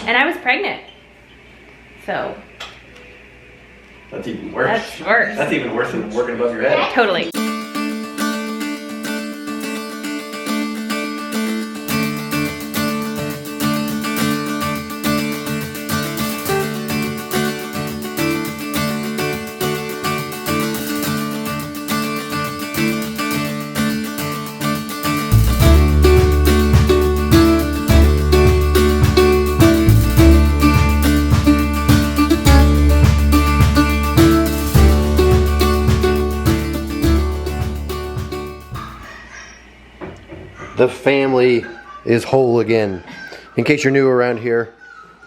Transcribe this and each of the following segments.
And I was pregnant. So. That's even worse. That's worse. That's even worse than working above your head. Totally. The family is whole again. In case you're new around here,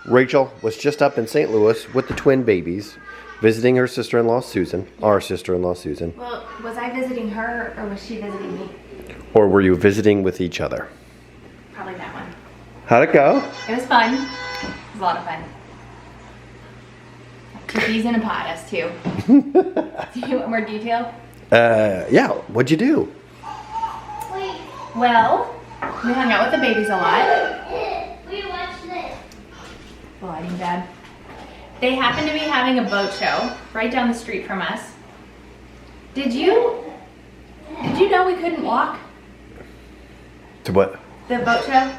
Rachel was just up in St. Louis with the twin babies, visiting her sister-in-law Susan, our sister-in-law Susan. Well, was I visiting her or was she visiting me? Or were you visiting with each other? Probably that one. How'd it go? It was fun. It was a lot of fun. Cookies in a pot, us too. Do you want more detail? Yeah, what'd you do? Well, we hung out with the babies a lot. We watched this. Lighting bad. They happened to be having a boat show right down the street from us. Did you know we couldn't walk? To what? The boat show?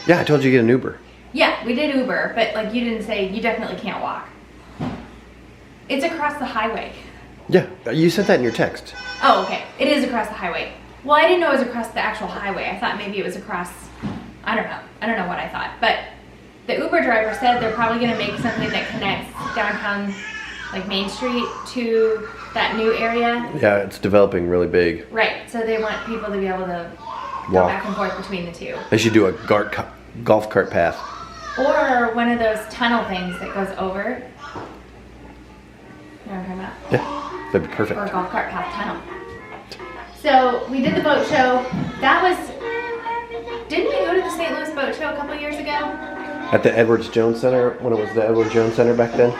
Yeah, I told you to get an Uber. Yeah, we did Uber, but like you didn't say you definitely can't walk. It's across the highway. Yeah, you sent that in your text. Oh, okay. It is across the highway. Well, I didn't know it was across the actual highway. I thought maybe it was across, I don't know. I don't know what I thought. But the Uber driver said they're probably going to make something that connects downtown, like Main Street, to that new area. Yeah, it's developing really big. Right. So they want people to be able to go Walk. back and forth between the two. They should do a golf cart path. Or one of those tunnel things that goes over. You know what I'm talking about? Yeah, that'd be perfect. Or a golf cart path tunnel. So we did the boat show. That was, didn't we go to the St. Louis boat show a couple years ago? At the Edwards Jones Center, when it was the Edwards Jones Center back then?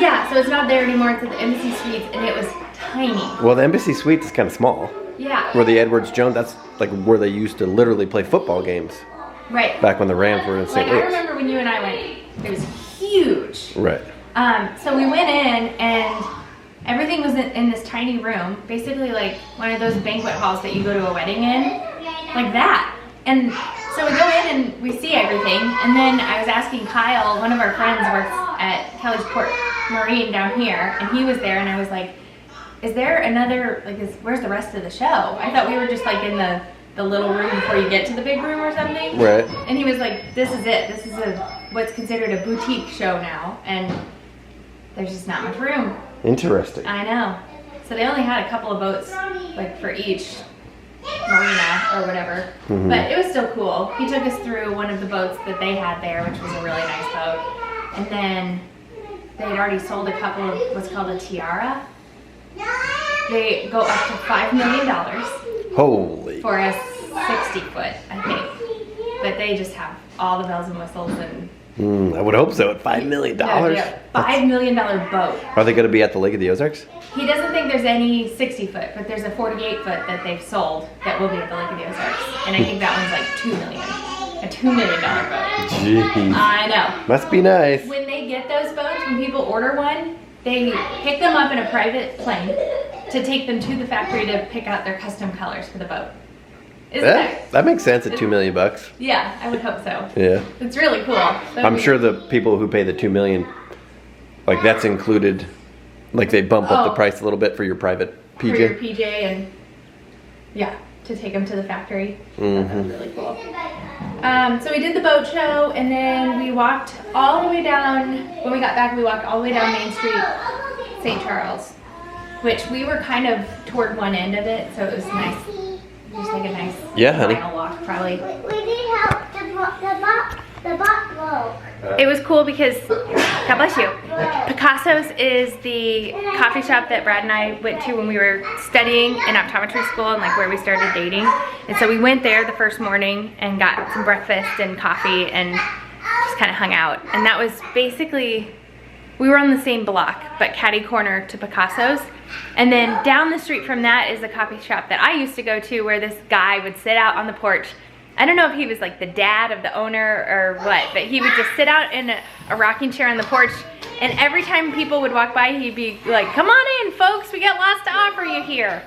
Yeah, so it's not there anymore. It's at the Embassy Suites, and it was tiny. Well, the Embassy Suites is kind of small. Yeah. Where the Edwards Jones, that's like where they used to literally play football games. Right. Back when the Rams were in Like, St. Louis. I remember when you and I went, it was huge. Right. So we went in, and everything was in this tiny room, basically like one of those banquet halls that you go to a wedding in, like that. And so we go in and we see everything, and then I was asking Kyle, one of our friends works at Kelly's Port Marine down here, and he was there, and I was like, is there another, like, where's the rest of the show? I thought we were just like in the little room before you get to the big room or something. Right. And he was like, this is it. This is what's considered a boutique show now, and there's just not much room. Interesting. I know. So they only had a couple of boats, like for each marina or whatever. Mm-hmm. But it was still cool. He took us through one of the boats that they had there, which was a really nice boat. And then they had already sold a couple of what's called a tiara. They go up to $5 million Holy. for a 60-foot, I think. But they just have all the bells and whistles and. I would hope so. At $5 million. Yeah, $5 million boat. Are they going to be at the Lake of the Ozarks? He doesn't think there's any 60-foot, but there's a 48-foot that they've sold that will be at the Lake of the Ozarks. And I think that one's like $2 million. A $2 million boat. Jeez. I know. Must be nice. When they get those boats, when people order one, they pick them up in a private plane to take them to the factory to pick out their custom colors for the boat. Isn't that? That makes sense at $2 million. Yeah, I would hope so. Yeah. It's really cool. I'm sure the people who pay the $2 million, like that's included, like they bump up the price a little bit for your private PJ. For your PJ and yeah, to take them to the factory. That was really cool. So we did the boat show, and then we walked all the way down. When we got back, we walked all the way down Main Street, St. Charles, which we were kind of toward one end of it, so it was nice. Just like a nice mile walk, probably. We need help. The bot broke. It was cool because, God bless you, Picasso's is the coffee shop that Brad and I went to when we were studying in optometry school and like where we started dating. And so we went there the first morning and got some breakfast and coffee and just kind of hung out. And that was basically, we were on the same block, but catty corner to Picasso's. And then down the street from that is the coffee shop that I used to go to where this guy would sit out on the porch I don't know if he was like the dad of the owner or what, but he would just sit out in a rocking chair on the porch, and every time people would walk by, he'd be like, come on in, folks, we got lots to offer you here.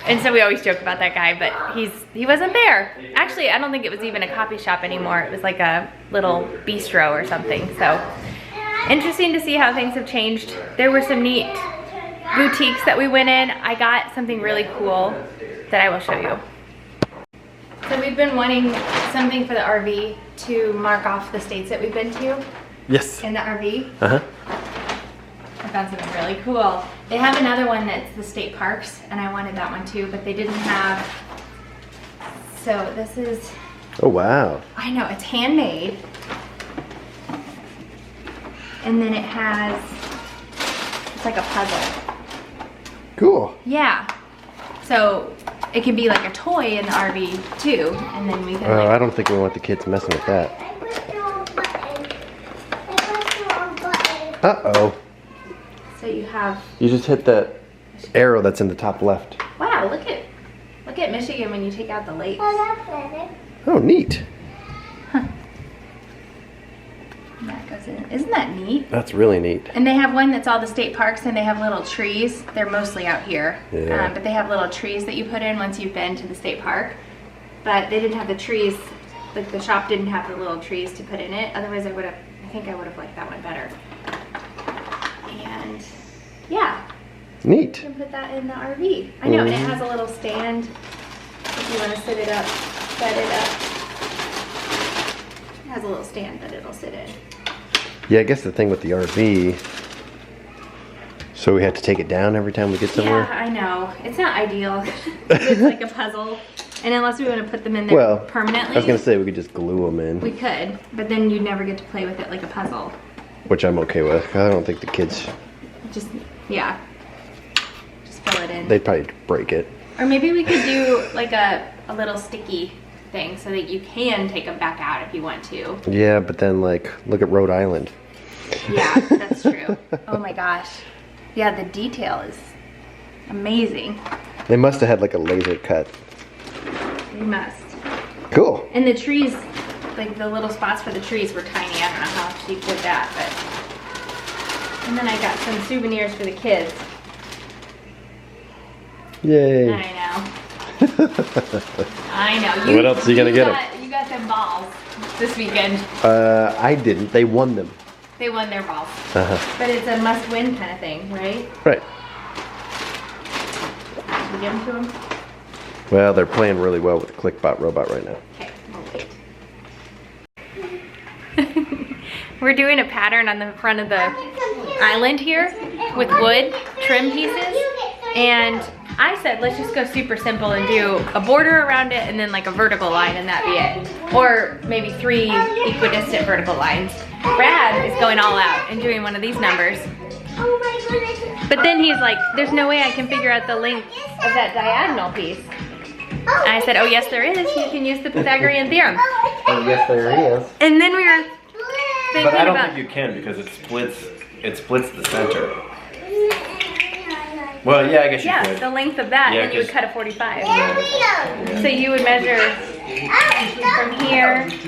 And so we always joke about that guy, but he wasn't there. Actually, I don't think it was even a coffee shop anymore. It was like a little bistro or something. So interesting to see how things have changed. There were some neat boutiques that we went in. I got something really cool that I will show you. So we've been wanting something for the RV to mark off the states that we've been to. Yes. In the RV. Uh-huh. I found something really cool. They have another one that's the state parks, and I wanted that one too, but they didn't have. So this is. Oh, wow. I know, it's handmade. And then it has, it's like a puzzle. Cool. Yeah. So it can be like a toy in the RV too, and then we can Oh, like. I don't think we want the kids messing with that. I put the wrong button. I pressed the wrong button. Uh-oh. So you have. You just hit that arrow that's in the top left. Wow, look at Michigan when you take out the lakes. Oh, that's better. Oh, neat. And that goes in. Isn't that neat? That's really neat. And they have one that's all the state parks, and they have little trees. They're mostly out here. Yeah. But they have little trees that you put in once you've been to the state park. But they didn't have the trees, like the shop didn't have the little trees to put in it. Otherwise I think I would have liked that one better. And yeah, you Neat. can put that in the RV. I know, and it has a little stand if you want to set it up. It has a little stand that it'll sit in. Yeah, I guess the thing with the RV, so we have to take it down every time we get somewhere? Yeah, I know. It's not ideal. It's like a puzzle. And unless we want to put them in there Well, permanently, I was going to say we could just glue them in, we could. But then you'd never get to play with it like a puzzle. which I'm okay with. I don't think the kids, Just, yeah. Just fill it in. they'd probably break it. Or maybe we could do like a little sticky thing so that you can take them back out if you want to. Yeah, but then like, look at Rhode Island. Yeah, that's true. Oh my gosh. Yeah, the detail is amazing. They must have had like a laser cut. You must. Cool. And the trees, like the little spots for the trees were tiny. I don't know how she did that, but. And then I got some souvenirs for the kids. Yay. I know. I know. What else are you gonna get 'em? You got them balls this weekend. I didn't. They won them. They won their balls. Uh-huh. But it's a must-win kind of thing, right? Right. Should we give them to them? Well, they're playing really well with the ClickBot robot right now. Okay, we'll wait. We're doing a pattern on the front of the island here with wood trim pieces. And I said, let's just go super simple and do a border around it and then like a vertical line and that be it. Or maybe 3 equidistant vertical lines. Brad is going all out and doing one of these numbers. Oh my goodness. But then he's like, there's no way I can figure out the length of that diagonal piece. And I said, oh yes there is. You can use the Pythagorean theorem. Oh, yes, there is. And then we were thinking But I don't about, think you can because it splits the center. Well, yeah, I guess you yeah, could. the length of that, Yeah, and you would 'cause- cut a 45. So you would measure from here to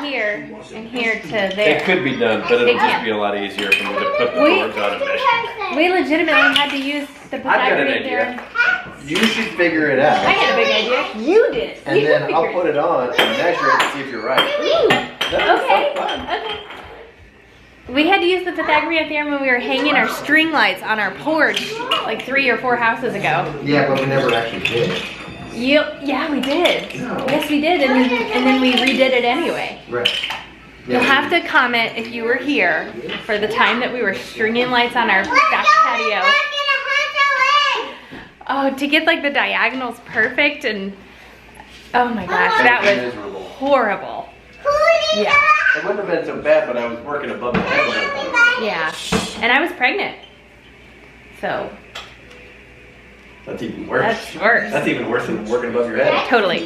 here, and here to It there. could be done, but it'll They just can't. be a lot easier for me to put the We- boards on and measure. We legitimately had to use the got an Pythagorean idea. theorem. You should figure it I out. had a big idea. You did. And You then I'll figured put it on and measure it and see if you're right. Ooh. That's Okay. so fun. Okay. We had to use the Pythagorean theorem when we were hanging our string lights on our porch like 3 or 4 houses ago. Yeah, but we never actually did. Yeah, we did. Yes, we did, and then we redid it anyway. Right. You'll have to comment if you were here for the time that we were stringing lights on our back patio. Oh, to get like the diagonals perfect and oh my gosh, that was miserable. horrible. Yeah. It wouldn't have been so bad, but I was working above the head the whole time. Yeah, and I was pregnant, so That's even worse. that's worse. That's even worse than working above your head. Totally.